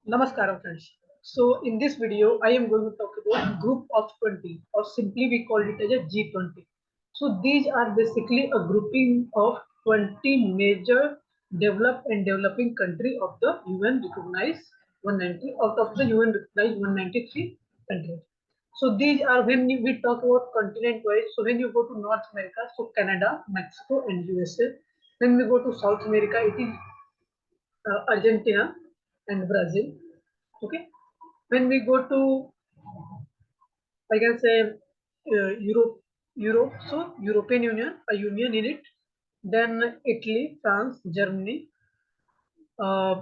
Namaskaram friends. So in this video, I am going to talk about group of 20 or simply we call it as a G20. So these are basically a grouping of 20 major developed and developing country of the UN recognized 190 out of the UN recognized 193 countries. So these are when we talk about continent wise. So when you go to North America, so Canada, Mexico and USA. When we go to South America, it is Argentina and Brazil. Okay. When we go to, I can say, Europe, so European Union, a union in it, then Italy, France, Germany, uh,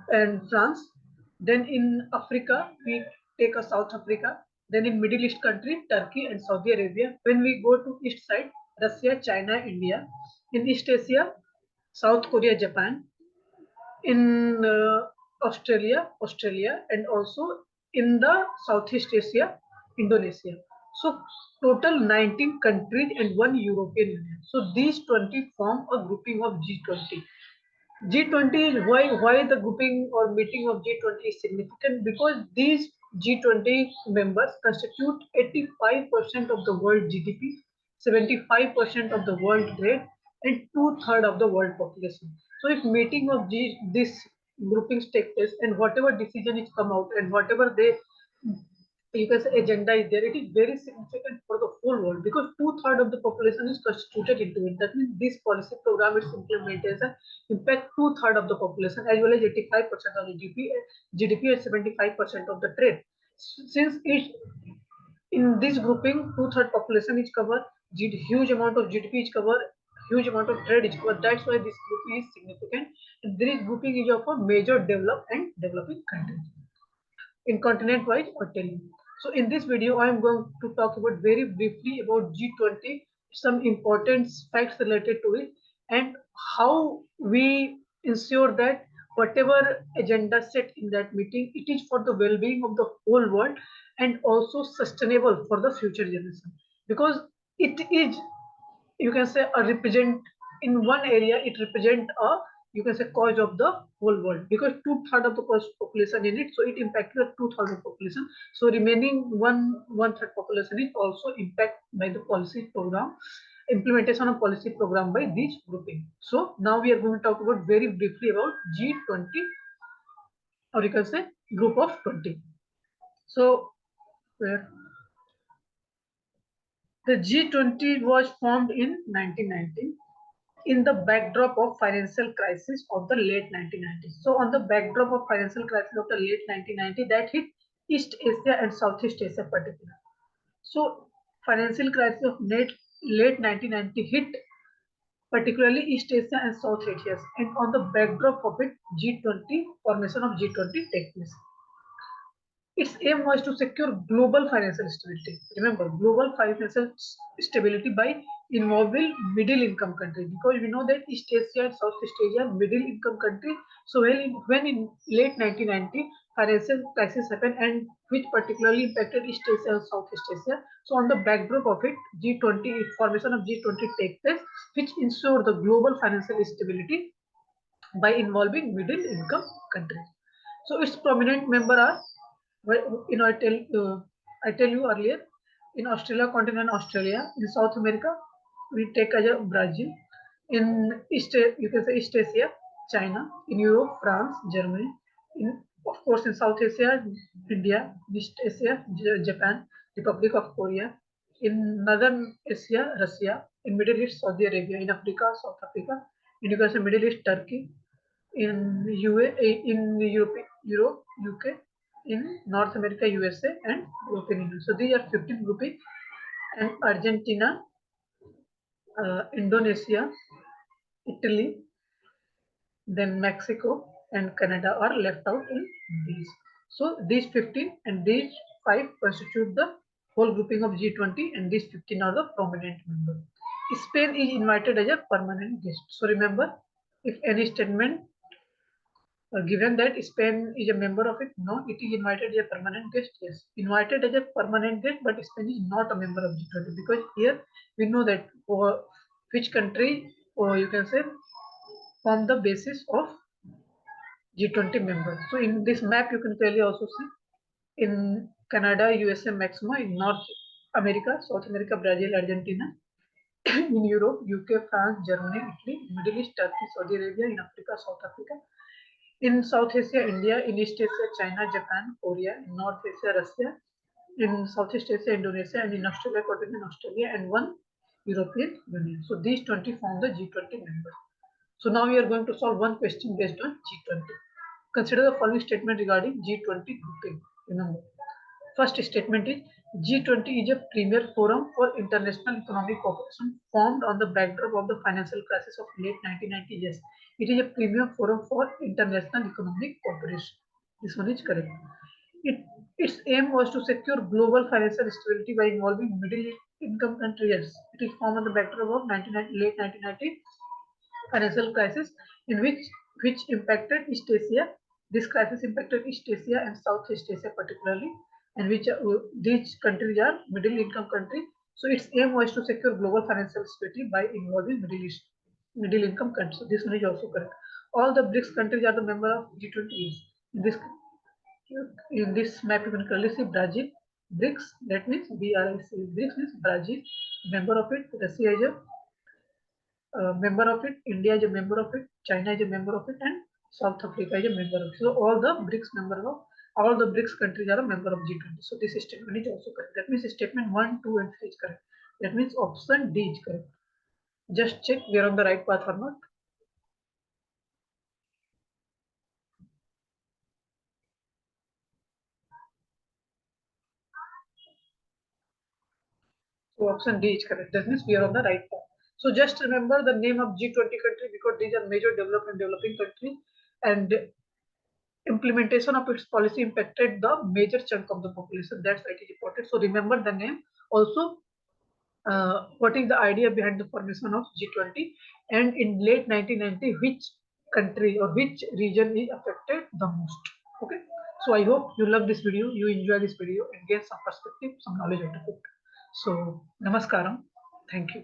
and France. Then in Africa, we take a South Africa. Then in Middle East country, Turkey and Saudi Arabia. When we go to East side, Russia, China, India. In East Asia, South Korea, Japan. In Australia, and also in the Southeast Asia, Indonesia. So total 19 countries and one European Union. So these 20 form a grouping of G20. G20 is why the grouping or meeting of G20 is significant because these G20 members constitute 85% of the world GDP, 75% of the world trade, and two-thirds of the world population. So if meeting of this groupings take place and whatever decision is come out and whatever they you can say agenda is there, it is very significant for the whole world because two-thirds of the population is constituted into it. That means this policy program, its implementation impact two-thirds of the population as well as 85% of the GDP and 75% of the trade. Since it in this grouping, two-thirds population is covered, huge amount of GDP is covered, huge amount of trade is covered. That's why this grouping is significant. And this grouping is of a major developed and developing countries in continent wise or tell you. So in this video, I am going to talk about very briefly about G20, some important facts related to it, and how we ensure that whatever agenda set in that meeting, it is for the well-being of the whole world and also sustainable for the future generation. Because it is, you can say, a represent in one area, it represent a, you can say, cause of the whole world because two-thirds of the population in it, so it impacted the two-thirds of population. So remaining one-third population is also impacted by the policy program, implementation of policy program by this grouping. So now we are going to talk about very briefly about G20, or you can say group of 20. So where the G20 was formed in 1919 in the backdrop of financial crisis of the late 1990s. So on the backdrop of financial crisis of the late 1990s that hit East Asia and Southeast Asia particularly. So financial crisis of late 1990 hit particularly East Asia and South Asia, and on the backdrop of it, G20 formation of G20 take place. Its aim was to secure global financial stability. Remember, global financial stability by involving middle income countries because we know that East Asia and Southeast Asia are middle income countries. So when in late 1990 financial crisis happened and which particularly impacted East Asia and Southeast Asia. So on the backdrop of it, G20 formation of G20 take place, which ensure the global financial stability by involving middle income countries. So its prominent member are, well, I tell you earlier, in Australia, continent Australia, in South America, we take as a Brazil, in East, you can say East Asia, China, in Europe, France, Germany, in of course in South Asia, India, East Asia, Japan, Republic of Korea, in Northern Asia, Russia, in Middle East, Saudi Arabia, in Africa, South Africa, in you can say Middle East, Turkey, in Europe, UK, in North America, USA, and European Union. So these are 15 grouping, and Argentina, Indonesia, Italy, then Mexico and Canada are left out in these. So these 15 and these 5 constitute the whole grouping of G20, and these 15 are the prominent members. Spain is invited as a permanent guest. So remember, if any statement given that Spain is a member of it, no, it is invited as a permanent guest. Yes, invited as a permanent guest, but Spain is not a member of G20 because here we know that which country, or you can say, form the basis of G20 members. So in this map, you can clearly also see in Canada, USA, Mexico, in North America, South America, Brazil, Argentina, in Europe, UK, France, Germany, Italy, Middle East, Turkey, Saudi Arabia, in Africa, South Africa, in South Asia, India, in East Asia, China, Japan, Korea, in North Asia, Russia, in Southeast Asia, Indonesia, and in Australia, continent Australia, and one European Union. So these 20 form the G20 members. So now we are going to solve one question based on G20. Consider the following statement regarding G20 grouping. Remember, first statement is G20 is a premier forum for international economic cooperation formed on the backdrop of the financial crisis of late 1990s. Yes, it is a premier forum for international economic cooperation. This one is correct. Its aim was to secure global financial stability by involving middle income countries. It is formed on the backdrop of late 1990 financial crisis in which impacted East Asia. This crisis impacted East Asia and Southeast Asia particularly, and which these countries are middle income countries. So its aim was to secure global financial stability by involving middle income countries. So this one is also correct. All the BRICS countries are the member of G20. In this map, you can clearly see Brazil, BRICS. That means BRIC. BRICS means Brazil, member of it. Russia is a member of it, India is a member of it, China is a member of it, and South Africa is a member of it. So all the BRICS countries are a member of G20. So this statement is also correct. That means statement 1, 2, and 3 is correct. That means option D is correct. Just check we are on the right path or not. So option D is correct. That means we are on the right path. So just remember the name of G20 country because these are major developed and developing countries, and implementation of its policy impacted the major chunk of the population. That's why it is important. So remember the name. Also, what is the idea behind the formation of G20? And in late 1990, which country or which region is affected the most? Okay. So I hope you love this video, you enjoy this video, and get some perspective, some knowledge out of it. So, namaskaram. Thank you.